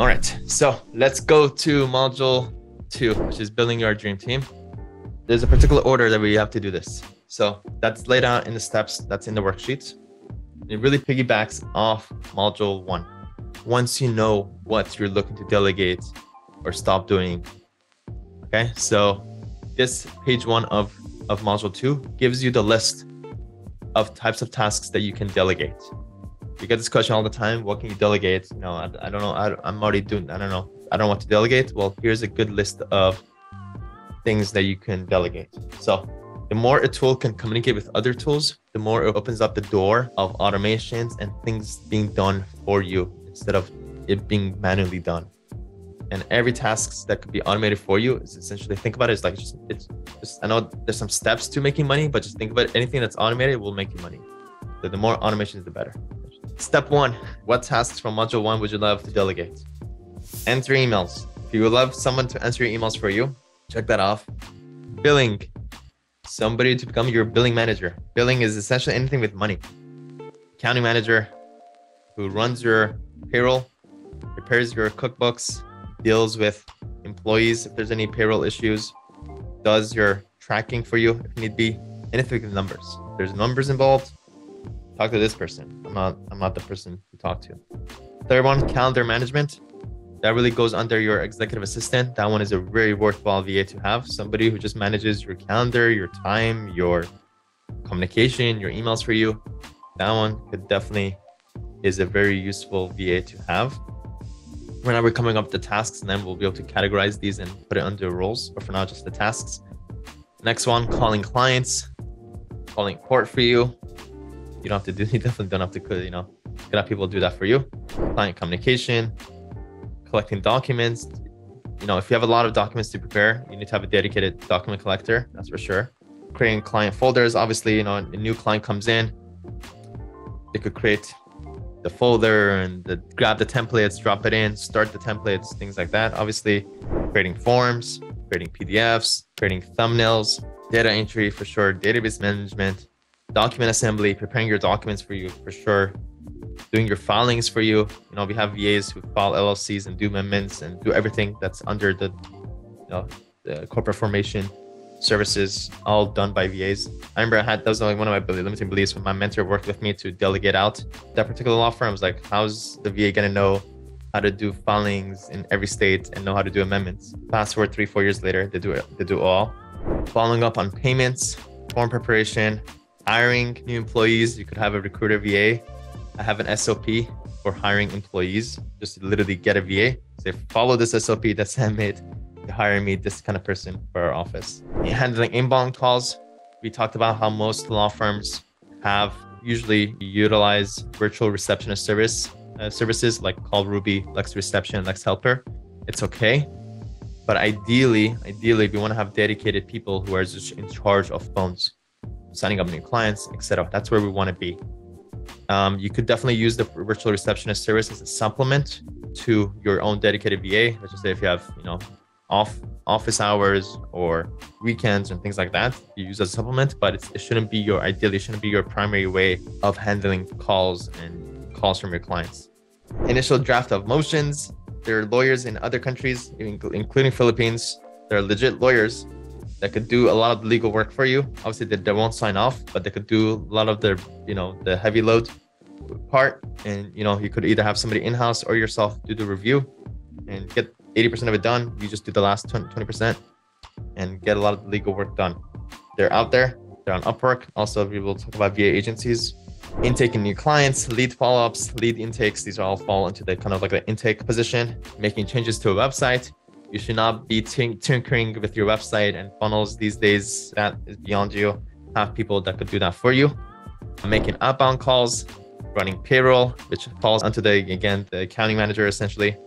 All right, so let's go to module 2, which is building your dream team. There's a particular order that we have to do this. So that's laid out in the steps that's in the worksheet. It really piggybacks off module 1. Once you know what you're looking to delegate or stop doing. Okay, so this page 1 of module 2 gives you the list of types of tasks that you can delegate. You get this question all the time. What can you delegate? You know, I don't know. I'm already doing, I don't know. I don't know what to delegate. Well, here's a good list of things that you can delegate. So the more a tool can communicate with other tools, the more it opens up the door of automations and things being done for you instead of it being manually done. And every task that could be automated for you is essentially, think about it, it's like it's just, I know there's some steps to making money, but just think about it, anything that's automated will make you money. So the more automations, the better. Step 1, what tasks from module 1 would you love to delegate? Answer emails. If you would love someone to answer your emails for you, check that off. Billing, somebody to become your billing manager. Billing is essentially anything with money. Accounting manager who runs your payroll, prepares your cookbooks, deals with employees if there's any payroll issues, does your tracking for you if need be, anything with numbers. If there's numbers involved, talk to this person. I'm not the person to talk to. Third one, calendar management. That really goes under your executive assistant. That one is a very worthwhile VA to have. Somebody who just manages your calendar, your time, your communication, your emails for you. That one could definitely is a very useful VA to have. Right now we're coming up with the tasks and then we'll be able to categorize these and put it under roles, but for now, just the tasks. Next one, calling clients, calling court for you. You don't have to do, you definitely don't have to, you know, get people to do that for you. Client communication, collecting documents. You know, if you have a lot of documents to prepare, you need to have a dedicated document collector, that's for sure. Creating client folders. Obviously, you know, a new client comes in, they could create the folder and grab the templates, drop it in, start the templates, things like that. Obviously, creating forms, creating PDFs, creating thumbnails, data entry for sure, database management, document assembly, preparing your documents for you for sure, doing your filings for you. You know, we have VAs who file LLCs and do amendments and do everything that's under the, you know, the corporate formation services, all done by VAs. I remember that was like one of my limiting beliefs when my mentor worked with me to delegate out that particular law firm. I was like, how's the VA gonna know how to do filings in every state and know how to do amendments? Fast forward 3-4 years later, they do all. Following up on payments, form preparation, hiring new employees. You could have a recruiter VA. I have an SOP for hiring employees, just to literally get a VA. Say, follow this SOP that Sam made to hire me this kind of person for our office. Handling inbound calls. We talked about how most law firms have usually utilize virtual receptionist services like Call Ruby, Lex Reception, Lex Helper. It's okay. But ideally, we want to have dedicated people who are just in charge of phones, signing up new clients, etc. That's where we want to be. You could definitely use the virtual receptionist service as a supplement to your own dedicated VA. Let's just say if you have, you know, office hours or weekends and things like that, you use as a supplement, but it shouldn't be your primary way of handling calls and calls from your clients. Initial draft of motions. There are lawyers in other countries, including Philippines. There are legit lawyers that could do a lot of the legal work for you. Obviously, they won't sign off, but they could do a lot of the heavy load part. And, you know, you could either have somebody in-house or yourself do the review and get 80% of it done. You just do the last 20% and get a lot of the legal work done. They're out there. They're on Upwork. Also, we will talk about VA agencies. Intaking new clients, lead follow-ups, lead intakes. These all fall into the kind of like the intake position. Making changes to a website. You should not be tinkering with your website and funnels these days. That is beyond you. Have people that could do that for you. Making outbound calls, running payroll, which falls onto the accounting manager essentially.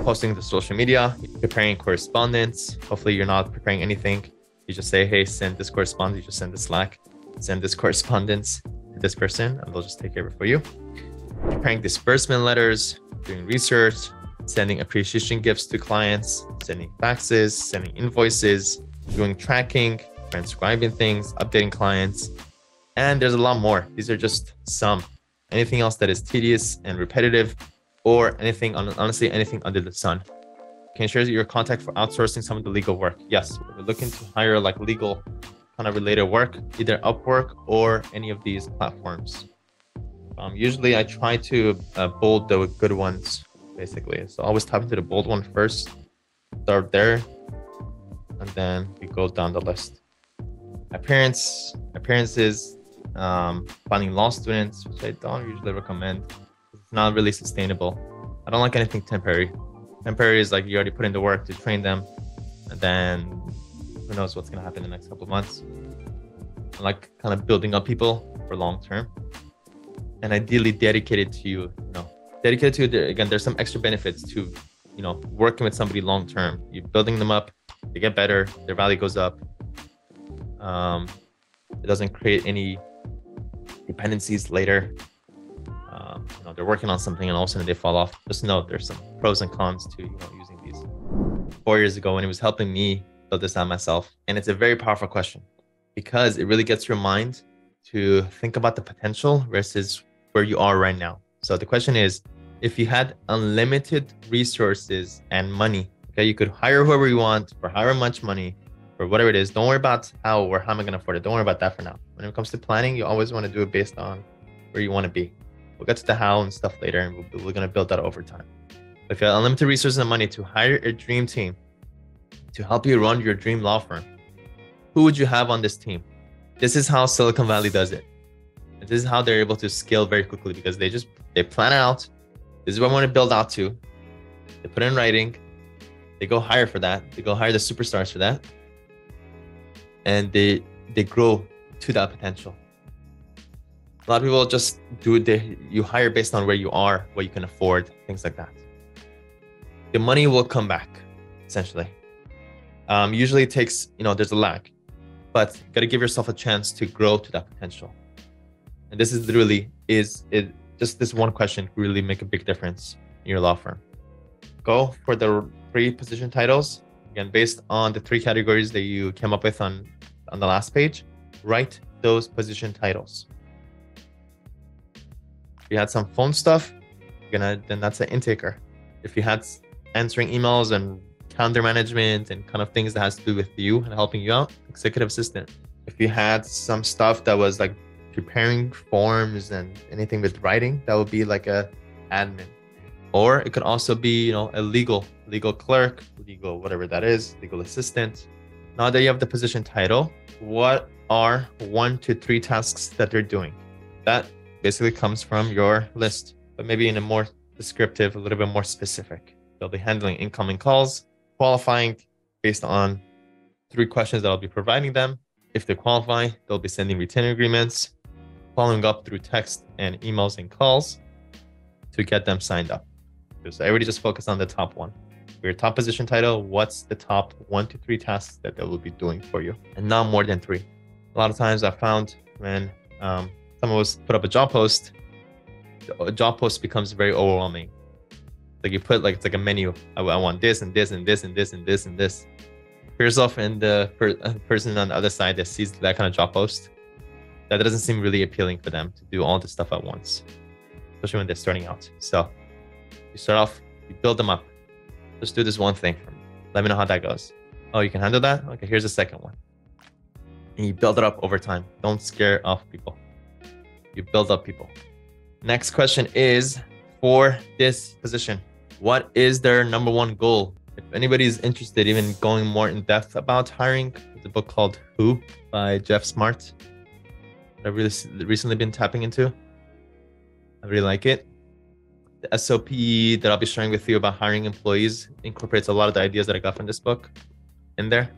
Posting to social media, preparing correspondence. Hopefully you're not preparing anything. You just say, hey, send this correspondence. You just send the Slack, send this correspondence to this person, and they'll just take care of it for you. Preparing disbursement letters, doing research, sending appreciation gifts to clients, sending faxes, sending invoices, doing tracking, transcribing things, updating clients. And there's a lot more. These are just some. Anything else that is tedious and repetitive, or anything, honestly, anything under the sun. Can you share your contact for outsourcing some of the legal work? Yes, we're looking to hire like legal kind of related work, either Upwork or any of these platforms. Usually I try to bold the good ones, basically. So always tap into the bold one first, start there, and then we go down the list. Appearances, finding law students, which I don't usually recommend. It's not really sustainable. I don't like anything temporary. Temporary is like you already put in the work to train them, and then who knows what's gonna happen in the next couple of months. I like kind of building up people for long term, and ideally dedicated to you. Dedicated to again. There's some extra benefits to, working with somebody long term. You're building them up, they get better, their value goes up. It doesn't create any dependencies later. They're working on something and all of a sudden they fall off. Just know there's some pros and cons to using these. 4 years ago when it was helping me build this out myself, and it's a very powerful question because it really gets your mind to think about the potential versus where you are right now. So the question is, if you had unlimited resources and money, okay, you could hire whoever you want for however much money or whatever it is. Don't worry about how or how am I going to afford it. Don't worry about that for now. When it comes to planning, you always want to do it based on where you want to be. We'll get to the how and stuff later, and we're going to build that over time. If you have unlimited resources and money to hire a dream team to help you run your dream law firm, who would you have on this team? This is how Silicon Valley does it. And this is how they're able to scale very quickly because they plan it out. This is what I want to build out to. They put it in writing. They go hire for that. They go hire the superstars for that. And they grow to that potential. A lot of people just do it. You hire based on where you are, what you can afford, things like that. The money will come back, essentially. Usually it takes, there's a lag, but you got to give yourself a chance to grow to that potential. And this is literally, just this one question can really make a big difference in your law firm. Go for the 3 position titles. Again, based on the 3 categories that you came up with on the last page, write those position titles. If you had some phone stuff, then that's an intaker. If you had answering emails and calendar management and kind of things that has to do with you and helping you out, executive assistant. If you had some stuff that was like preparing forms and anything with writing, that would be like a admin. Or it could also be, a legal clerk, legal whatever that is, legal assistant. Now that you have the position title, what are 1 to 3 tasks that they're doing? That basically comes from your list, but maybe in a more descriptive, a little bit more specific. They'll be handling incoming calls, qualifying based on 3 questions that I'll be providing them. If they qualify, they'll be sending retainer agreements, following up through text and emails and calls to get them signed up. So everybody just focus on the top one. For your top position title, what's the top 1 to 3 tasks that they will be doing for you, and not more than 3. A lot of times I found when someone was put up a job post, the job post becomes very overwhelming. Like you put it's like a menu. I want this and this and this and this and this and this. For yourself and the person on the other side that sees that kind of job post, that doesn't seem really appealing for them to do all this stuff at once, especially when they're starting out. So you start off, you build them up. Just do this one thing for me. Let me know how that goes. Oh, you can handle that? Okay, here's the second one. And you build it up over time. Don't scare off people. You build up people. Next question is, for this position, what is their number 1 goal? If anybody's interested, even going more in depth about hiring, there's a book called Who by Jeff Smart that I've really recently been tapping into. I really like it. The SOP that I'll be sharing with you about hiring employees incorporates a lot of the ideas that I got from this book in there.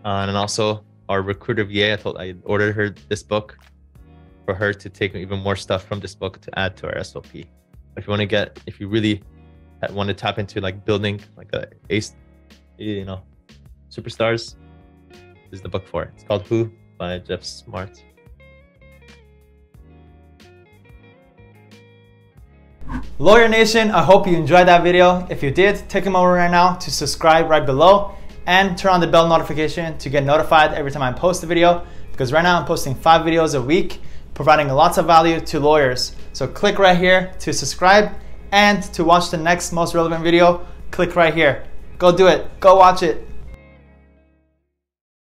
And also our recruiter VA, I ordered her this book for her to take even more stuff from this book to add to our SOP. If you really want to tap into building ace, superstars, this is the book for it. It's called Who by Jeff Smart. Lawyer Nation, I hope you enjoyed that video. If you did, take a moment right now to subscribe right below and turn on the bell notification to get notified every time I post a video, because right now I'm posting 5 videos a week providing lots of value to lawyers. So click right here to subscribe And to watch the next most relevant video, click right here. Go do it. Go watch it.